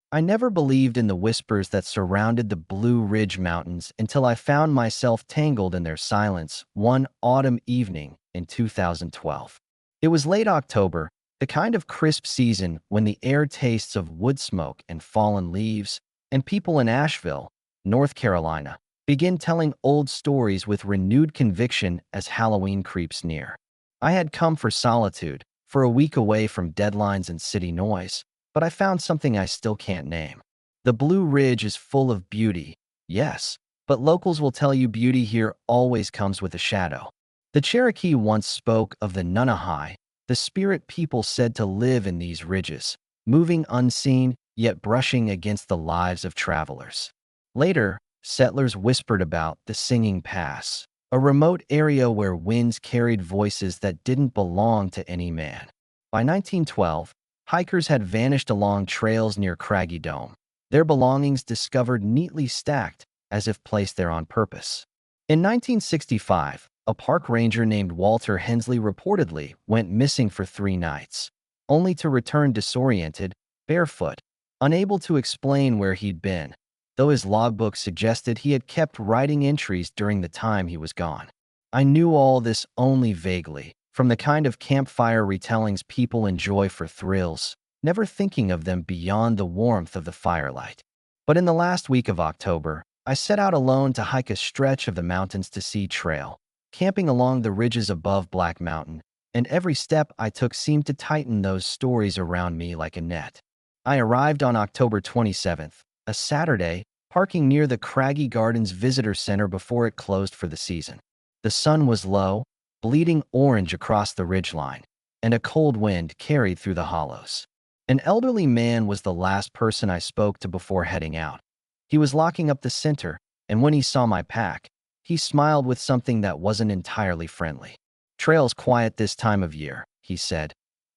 I never believed in the whispers that surrounded the Blue Ridge Mountains until I found myself tangled in their silence one autumn evening in 2012. It was late October, the kind of crisp season when the air tastes of wood smoke and fallen leaves, and people in Asheville, North Carolina, begin telling old stories with renewed conviction as Halloween creeps near. I had come for solitude, for a week away from deadlines and city noise, but I found something I still can't name. The Blue Ridge is full of beauty, yes, but locals will tell you beauty here always comes with a shadow. The Cherokee once spoke of the Nunahai, the spirit people said to live in these ridges, moving unseen yet brushing against the lives of travelers. Later, settlers whispered about the Singing Pass, a remote area where winds carried voices that didn't belong to any man. By 1912, hikers had vanished along trails near Craggy Dome, their belongings discovered neatly stacked as if placed there on purpose. In 1965, a park ranger named Walter Hensley reportedly went missing for 3 nights, only to return disoriented, barefoot, unable to explain where he'd been, though his logbook suggested he had kept writing entries during the time he was gone. I knew all this only vaguely, from the kind of campfire retellings people enjoy for thrills, never thinking of them beyond the warmth of the firelight. But in the last week of October, I set out alone to hike a stretch of the Mountains to Sea Trail, camping along the ridges above Black Mountain, and every step I took seemed to tighten those stories around me like a net. I arrived on October 27th, a Saturday, parking near the Craggy Gardens Visitor Center before it closed for the season. The sun was low, bleeding orange across the ridgeline, and a cold wind carried through the hollows. An elderly man was the last person I spoke to before heading out. He was locking up the center, and when he saw my pack, he smiled with something that wasn't entirely friendly. "Trail's quiet this time of year," he said.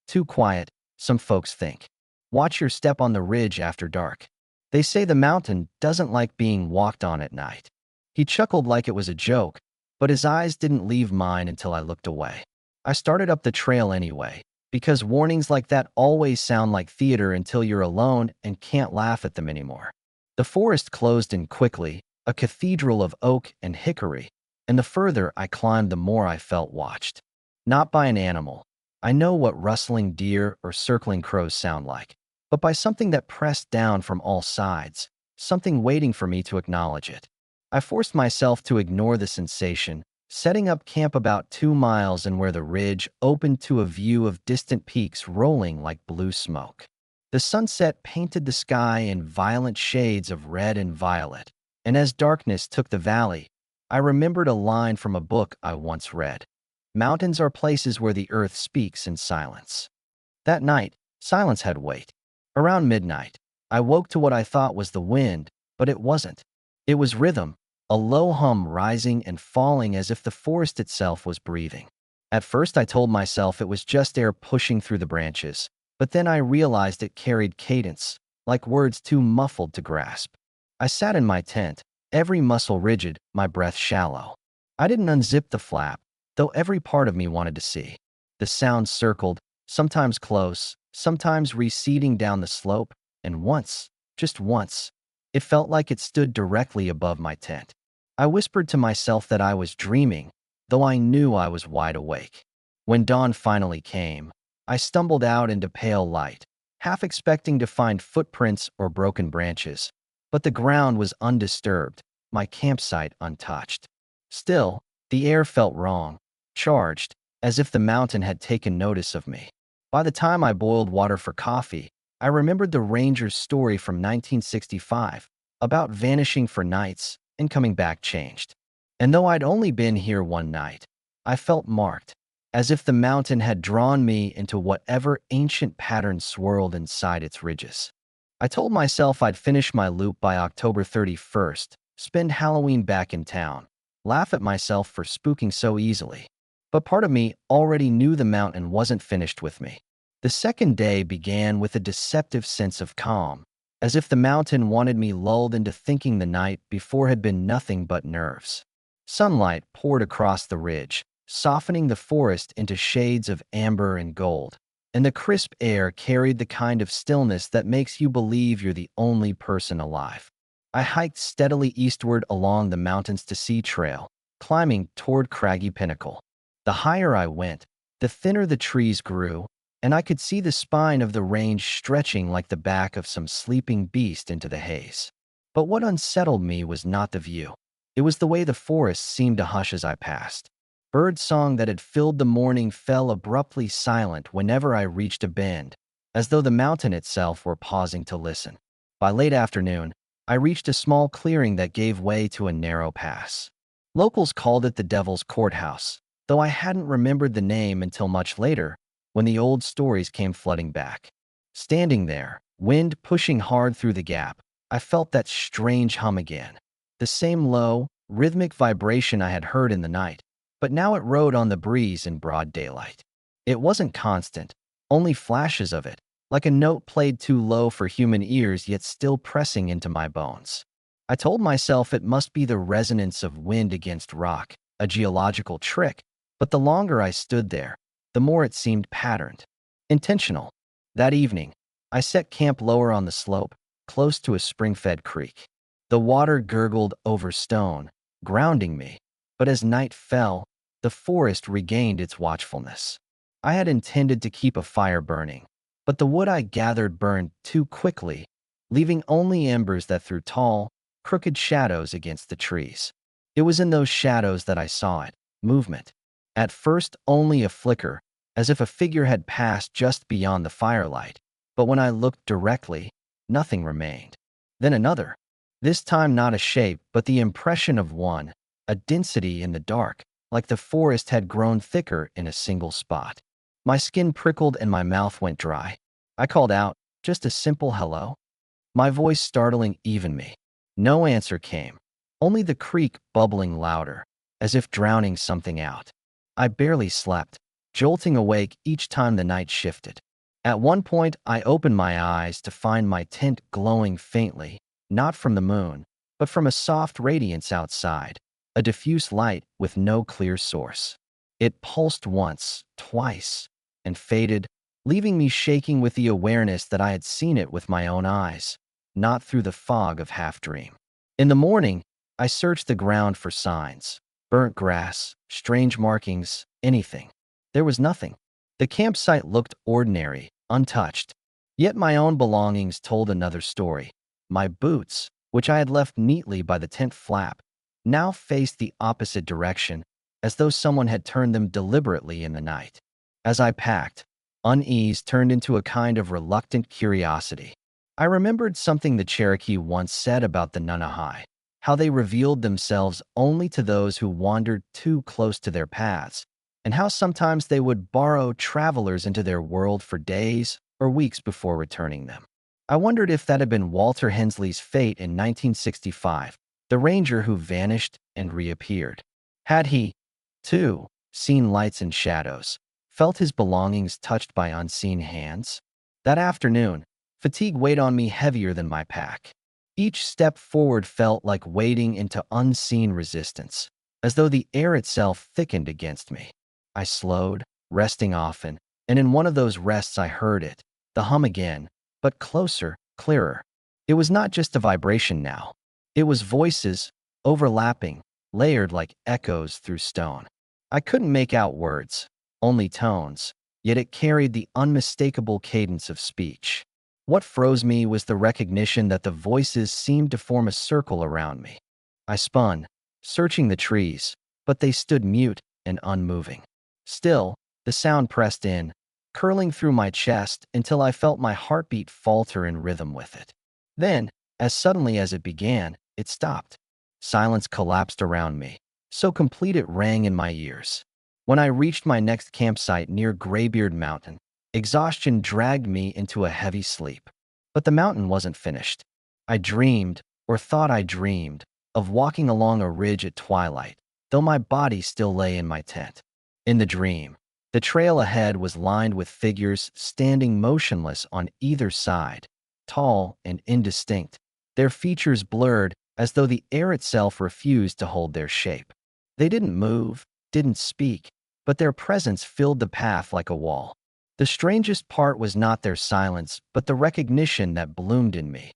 "Too quiet, some folks think. Watch your step on the ridge after dark. They say the mountain doesn't like being walked on at night." He chuckled like it was a joke, but his eyes didn't leave mine until I looked away. I started up the trail anyway, because warnings like that always sound like theater until you're alone and can't laugh at them anymore. The forest closed in quickly, a cathedral of oak and hickory, and the further I climbed the more I felt watched. Not by an animal. I know what rustling deer or circling crows sound like, but by something that pressed down from all sides, something waiting for me to acknowledge it. I forced myself to ignore the sensation, setting up camp about 2 miles and where the ridge opened to a view of distant peaks rolling like blue smoke. The sunset painted the sky in violent shades of red and violet, and as darkness took the valley, I remembered a line from a book I once read. Mountains are places where the earth speaks in silence. That night, silence had weight. Around midnight, I woke to what I thought was the wind, but it wasn't. It was rhythm, a low hum rising and falling as if the forest itself was breathing. At first I told myself it was just air pushing through the branches, but then I realized it carried cadence, like words too muffled to grasp. I sat in my tent, every muscle rigid, my breath shallow. I didn't unzip the flap, though every part of me wanted to see. The sound circled, sometimes close, sometimes receding down the slope, and once, just once, it felt like it stood directly above my tent. I whispered to myself that I was dreaming, though I knew I was wide awake. When dawn finally came, I stumbled out into pale light, half expecting to find footprints or broken branches, but the ground was undisturbed, my campsite untouched. Still, the air felt wrong, charged, as if the mountain had taken notice of me. By the time I boiled water for coffee, I remembered the ranger's story from 1965 about vanishing for nights and coming back changed. And though I'd only been here one night, I felt marked, as if the mountain had drawn me into whatever ancient pattern swirled inside its ridges. I told myself I'd finish my loop by October 31st, spend Halloween back in town, laugh at myself for spooking so easily. But part of me already knew the mountain wasn't finished with me. The second day began with a deceptive sense of calm, as if the mountain wanted me lulled into thinking the night before had been nothing but nerves. Sunlight poured across the ridge, softening the forest into shades of amber and gold, and the crisp air carried the kind of stillness that makes you believe you're the only person alive. I hiked steadily eastward along the mountains to Sea Trail, climbing toward Craggy Pinnacle. The higher I went, the thinner the trees grew, and I could see the spine of the range stretching like the back of some sleeping beast into the haze. But what unsettled me was not the view. It was the way the forest seemed to hush as I passed. Bird song that had filled the morning fell abruptly silent whenever I reached a bend, as though the mountain itself were pausing to listen. By late afternoon, I reached a small clearing that gave way to a narrow pass. Locals called it the Devil's Courthouse, though I hadn't remembered the name until much later, when the old stories came flooding back. Standing there, wind pushing hard through the gap, I felt that strange hum again. The same low, rhythmic vibration I had heard in the night, but now it rode on the breeze in broad daylight. It wasn't constant, only flashes of it, like a note played too low for human ears yet still pressing into my bones. I told myself it must be the resonance of wind against rock, a geological trick, but the longer I stood there, the more it seemed patterned, intentional. That evening, I set camp lower on the slope, close to a spring-fed creek. The water gurgled over stone, grounding me, but as night fell, the forest regained its watchfulness. I had intended to keep a fire burning, but the wood I gathered burned too quickly, leaving only embers that threw tall, crooked shadows against the trees. It was in those shadows that I saw it, movement. At first only a flicker, as if a figure had passed just beyond the firelight, but when I looked directly, nothing remained. Then another. This time not a shape, but the impression of one, a density in the dark, like the forest had grown thicker in a single spot. My skin prickled and my mouth went dry. I called out, just a simple hello, my voice startling even me. No answer came, only the creek bubbling louder, as if drowning something out. I barely slept, jolting awake each time the night shifted. At one point, I opened my eyes to find my tent glowing faintly, not from the moon, but from a soft radiance outside, a diffuse light with no clear source. It pulsed once, twice, and faded, leaving me shaking with the awareness that I had seen it with my own eyes, not through the fog of half-dream. In the morning, I searched the ground for signs, burnt grass, strange markings, anything. There was nothing. The campsite looked ordinary, untouched. Yet my own belongings told another story. My boots, which I had left neatly by the tent flap, now faced the opposite direction, as though someone had turned them deliberately in the night. As I packed, unease turned into a kind of reluctant curiosity. I remembered something the Cherokee once said about the Nunahai, how they revealed themselves only to those who wandered too close to their paths, and how sometimes they would borrow travelers into their world for days or weeks before returning them. I wondered if that had been Walter Hensley's fate in 1965, the ranger who vanished and reappeared. Had he, too, seen lights and shadows, felt his belongings touched by unseen hands? That afternoon, fatigue weighed on me heavier than my pack. Each step forward felt like wading into unseen resistance, as though the air itself thickened against me. I slowed, resting often, and in one of those rests I heard it, the hum again, but closer, clearer. It was not just a vibration now. It was voices, overlapping, layered like echoes through stone. I couldn't make out words, only tones, yet it carried the unmistakable cadence of speech. What froze me was the recognition that the voices seemed to form a circle around me. I spun, searching the trees, but they stood mute and unmoving. Still, the sound pressed in, curling through my chest until I felt my heartbeat falter in rhythm with it. Then, as suddenly as it began, it stopped. Silence collapsed around me, so complete it rang in my ears. When I reached my next campsite near Graybeard Mountain, exhaustion dragged me into a heavy sleep. But the mountain wasn't finished. I dreamed, or thought I dreamed, of walking along a ridge at twilight, though my body still lay in my tent. In the dream, the trail ahead was lined with figures standing motionless on either side, tall and indistinct, their features blurred as though the air itself refused to hold their shape. They didn't move, didn't speak, but their presence filled the path like a wall. The strangest part was not their silence, but the recognition that bloomed in me.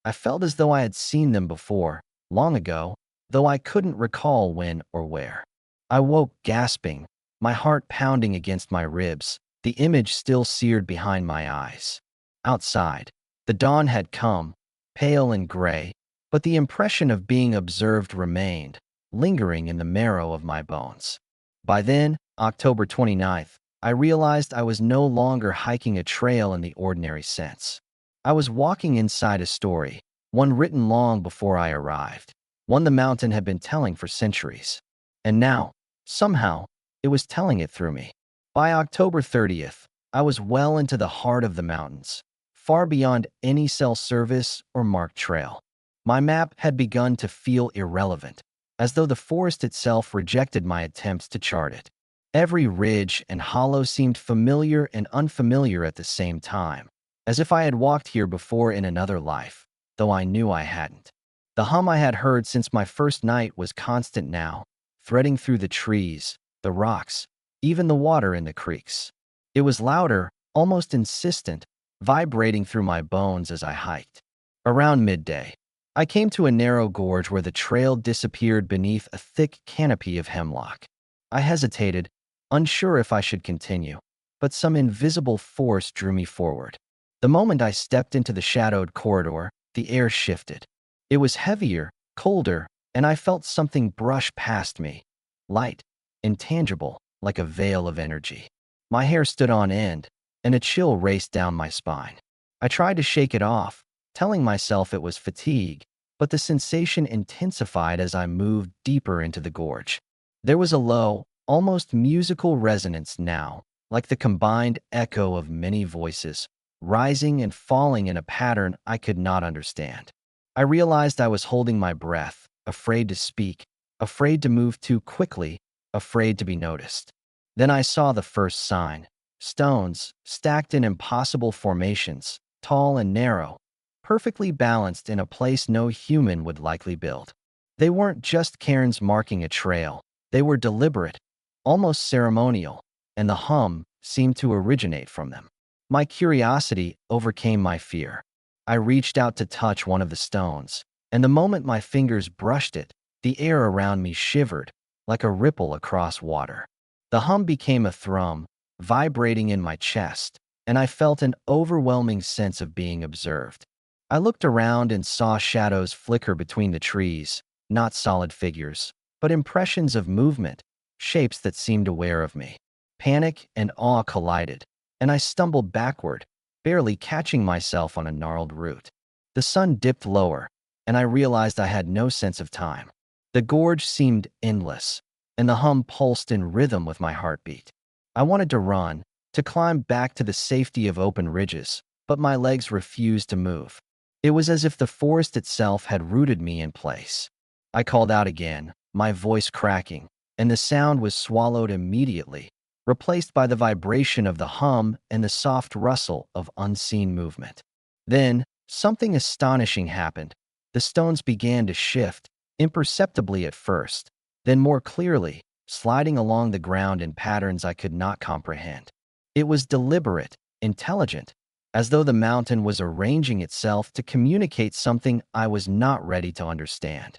I felt as though I had seen them before, long ago, though I couldn't recall when or where. I woke gasping, my heart pounding against my ribs, the image still seared behind my eyes. Outside, the dawn had come, pale and gray, but the impression of being observed remained, lingering in the marrow of my bones. By then, October 29th, I realized I was no longer hiking a trail in the ordinary sense. I was walking inside a story, one written long before I arrived, one the mountain had been telling for centuries. And now, somehow, it was telling it through me. By October 30th, I was well into the heart of the mountains, far beyond any cell service or marked trail. My map had begun to feel irrelevant, as though the forest itself rejected my attempts to chart it. Every ridge and hollow seemed familiar and unfamiliar at the same time, as if I had walked here before in another life, though I knew I hadn't. The hum I had heard since my first night was constant now, threading through the trees, the rocks, even the water in the creeks. It was louder, almost insistent, vibrating through my bones as I hiked. Around midday, I came to a narrow gorge where the trail disappeared beneath a thick canopy of hemlock. I hesitated, unsure if I should continue, but some invisible force drew me forward. The moment I stepped into the shadowed corridor, the air shifted. It was heavier, colder, and I felt something brush past me. Light, intangible, like a veil of energy. My hair stood on end, and a chill raced down my spine. I tried to shake it off, telling myself it was fatigue, but the sensation intensified as I moved deeper into the gorge. There was a low, almost musical resonance now, like the combined echo of many voices, rising and falling in a pattern I could not understand. I realized I was holding my breath, afraid to speak, afraid to move too quickly, afraid to be noticed. Then I saw the first sign: stones, stacked in impossible formations, tall and narrow, perfectly balanced in a place no human would likely build. They weren't just cairns marking a trail, they were deliberate, almost ceremonial, and the hum seemed to originate from them. My curiosity overcame my fear. I reached out to touch one of the stones, and the moment my fingers brushed it, the air around me shivered, like a ripple across water. The hum became a thrum, vibrating in my chest, and I felt an overwhelming sense of being observed. I looked around and saw shadows flicker between the trees, not solid figures, but impressions of movement, shapes that seemed aware of me. Panic and awe collided, and I stumbled backward, barely catching myself on a gnarled root. The sun dipped lower, and I realized I had no sense of time. The gorge seemed endless, and the hum pulsed in rhythm with my heartbeat. I wanted to run, to climb back to the safety of open ridges, but my legs refused to move. It was as if the forest itself had rooted me in place. I called out again, my voice cracking, and the sound was swallowed immediately, replaced by the vibration of the hum and the soft rustle of unseen movement. Then, something astonishing happened. The stones began to shift, imperceptibly at first, then more clearly, sliding along the ground in patterns I could not comprehend. It was deliberate, intelligent, as though the mountain was arranging itself to communicate something I was not ready to understand.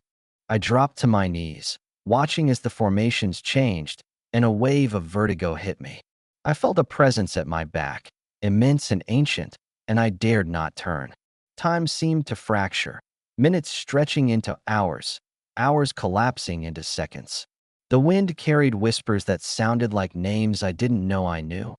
I dropped to my knees, watching as the formations changed, and a wave of vertigo hit me. I felt a presence at my back, immense and ancient, and I dared not turn. Time seemed to fracture, minutes stretching into hours, hours collapsing into seconds. The wind carried whispers that sounded like names I didn't know I knew,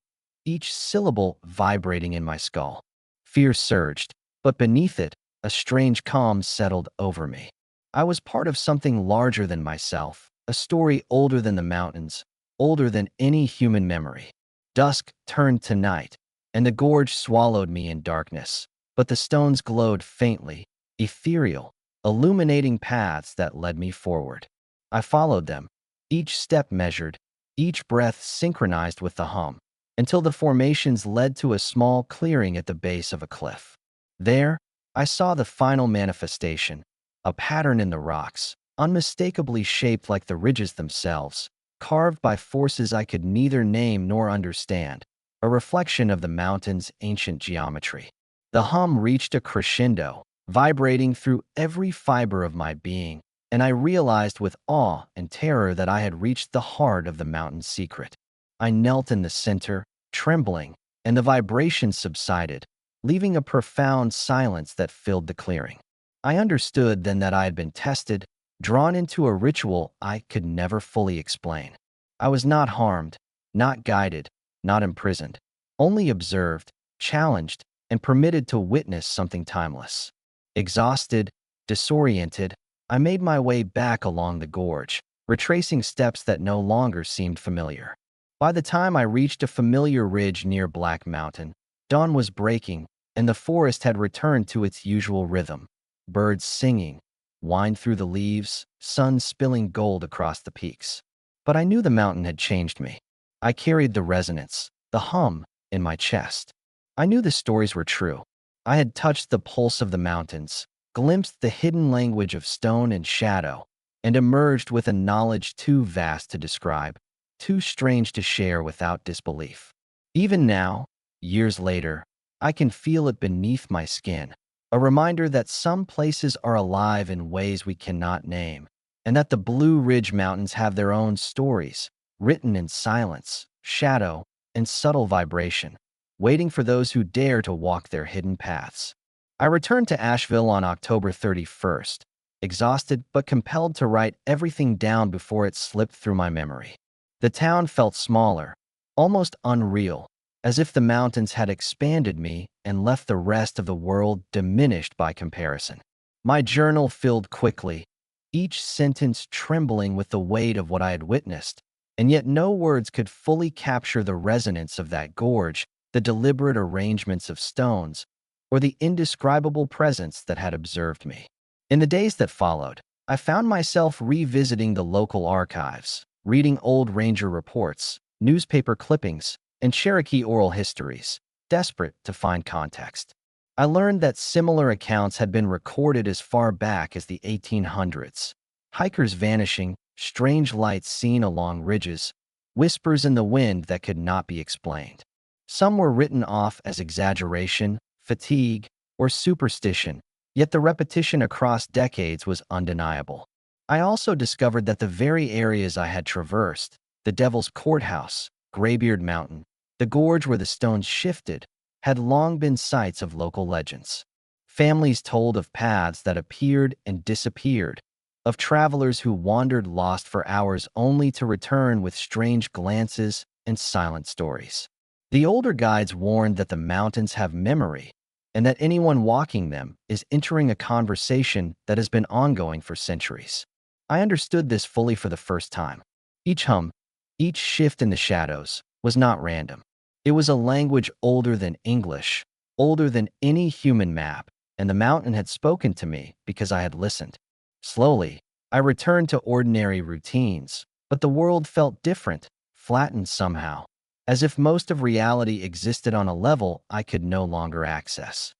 each syllable vibrating in my skull. Fear surged, but beneath it, a strange calm settled over me. I was part of something larger than myself, a story older than the mountains, older than any human memory. Dusk turned to night, and the gorge swallowed me in darkness, but the stones glowed faintly, ethereal, illuminating paths that led me forward. I followed them, each step measured, each breath synchronized with the hum, until the formations led to a small clearing at the base of a cliff. There, I saw the final manifestation, a pattern in the rocks, unmistakably shaped like the ridges themselves, carved by forces I could neither name nor understand, a reflection of the mountain's ancient geometry. The hum reached a crescendo, vibrating through every fiber of my being, and I realized with awe and terror that I had reached the heart of the mountain's secret. I knelt in the center, trembling, and the vibration subsided, leaving a profound silence that filled the clearing. I understood then that I had been tested, drawn into a ritual I could never fully explain. I was not harmed, not guided, not imprisoned, only observed, challenged, and permitted to witness something timeless. Exhausted, disoriented, I made my way back along the gorge, retracing steps that no longer seemed familiar. By the time I reached a familiar ridge near Black Mountain, dawn was breaking, and the forest had returned to its usual rhythm. Birds singing, wind through the leaves, sun spilling gold across the peaks. But I knew the mountain had changed me. I carried the resonance, the hum, in my chest. I knew the stories were true. I had touched the pulse of the mountains, glimpsed the hidden language of stone and shadow, and emerged with a knowledge too vast to describe, too strange to share without disbelief. Even now, years later, I can feel it beneath my skin, a reminder that some places are alive in ways we cannot name, and that the Blue Ridge Mountains have their own stories, written in silence, shadow, and subtle vibration, waiting for those who dare to walk their hidden paths. I returned to Asheville on October 31st, exhausted but compelled to write everything down before it slipped through my memory. The town felt smaller, almost unreal, as if the mountains had expanded me and left the rest of the world diminished by comparison. My journal filled quickly, each sentence trembling with the weight of what I had witnessed, and yet no words could fully capture the resonance of that gorge, the deliberate arrangements of stones, or the indescribable presence that had observed me. In the days that followed, I found myself revisiting the local archives, reading old ranger reports, newspaper clippings, and Cherokee oral histories, desperate to find context. I learned that similar accounts had been recorded as far back as the 1800s. Hikers vanishing, strange lights seen along ridges, whispers in the wind that could not be explained. Some were written off as exaggeration, fatigue, or superstition, yet the repetition across decades was undeniable. I also discovered that the very areas I had traversed, the Devil's Courthouse, Graybeard Mountain, the gorge where the stones shifted, had long been sites of local legends. Families told of paths that appeared and disappeared, of travelers who wandered lost for hours only to return with strange glances and silent stories. The older guides warned that the mountains have memory, and that anyone walking them is entering a conversation that has been ongoing for centuries. I understood this fully for the first time. Each hum, each shift in the shadows, was not random. It was a language older than English, older than any human map, and the mountain had spoken to me because I had listened. Slowly, I returned to ordinary routines, but the world felt different, flattened somehow, as if most of reality existed on a level I could no longer access.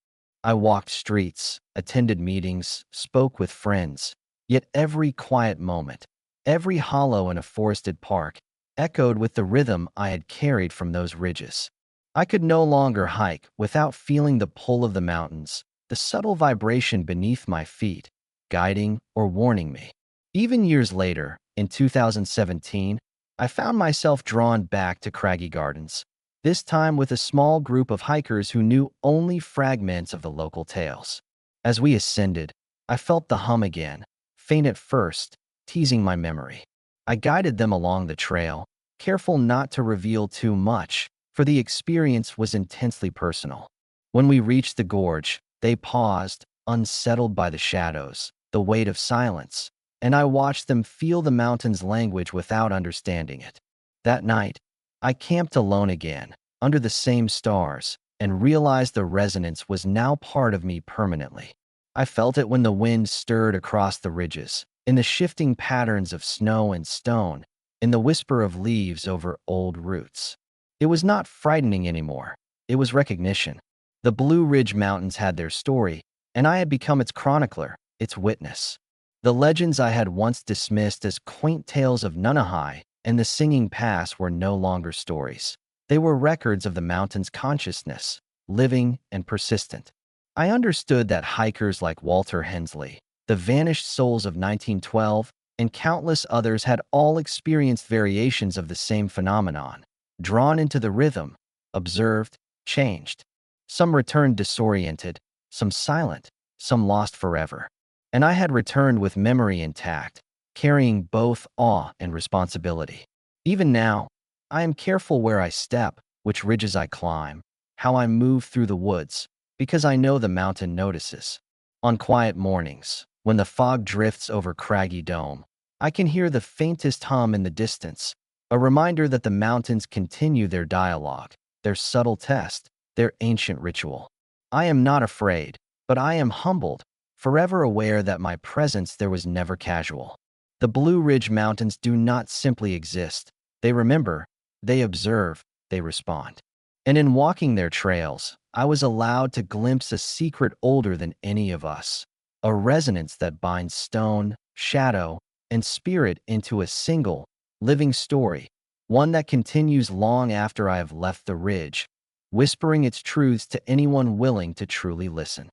I walked streets, attended meetings, spoke with friends, yet every quiet moment, every hollow in a forested park, echoed with the rhythm I had carried from those ridges. I could no longer hike without feeling the pull of the mountains, the subtle vibration beneath my feet, guiding or warning me. Even years later, in 2017, I found myself drawn back to Craggy Gardens, this time with a small group of hikers who knew only fragments of the local tales. As we ascended, I felt the hum again, faint at first, teasing my memory. I guided them along the trail, careful not to reveal too much, for the experience was intensely personal. When we reached the gorge, they paused, unsettled by the shadows, the weight of silence, and I watched them feel the mountain's language without understanding it. That night, I camped alone again, under the same stars, and realized the resonance was now part of me permanently. I felt it when the wind stirred across the ridges, in the shifting patterns of snow and stone, in the whisper of leaves over old roots. It was not frightening anymore. It was recognition. The Blue Ridge Mountains had their story, and I had become its chronicler, its witness. The legends I had once dismissed as quaint tales of Nunahai and the Singing Pass were no longer stories. They were records of the mountain's consciousness, living and persistent. I understood that hikers like Walter Hensley, the vanished souls of 1912, and countless others had all experienced variations of the same phenomenon, drawn into the rhythm, observed, changed. Some returned disoriented, some silent, some lost forever. And I had returned with memory intact, carrying both awe and responsibility. Even now, I am careful where I step, which ridges I climb, how I move through the woods, because I know the mountain notices. On quiet mornings, when the fog drifts over Craggy Dome, I can hear the faintest hum in the distance, a reminder that the mountains continue their dialogue, their subtle test, their ancient ritual. I am not afraid, but I am humbled, forever aware that my presence there was never casual. The Blue Ridge Mountains do not simply exist. They remember, they observe, they respond. And in walking their trails, I was allowed to glimpse a secret older than any of us, a resonance that binds stone, shadow, and spirit into a single, living story, one that continues long after I have left the ridge, whispering its truths to anyone willing to truly listen.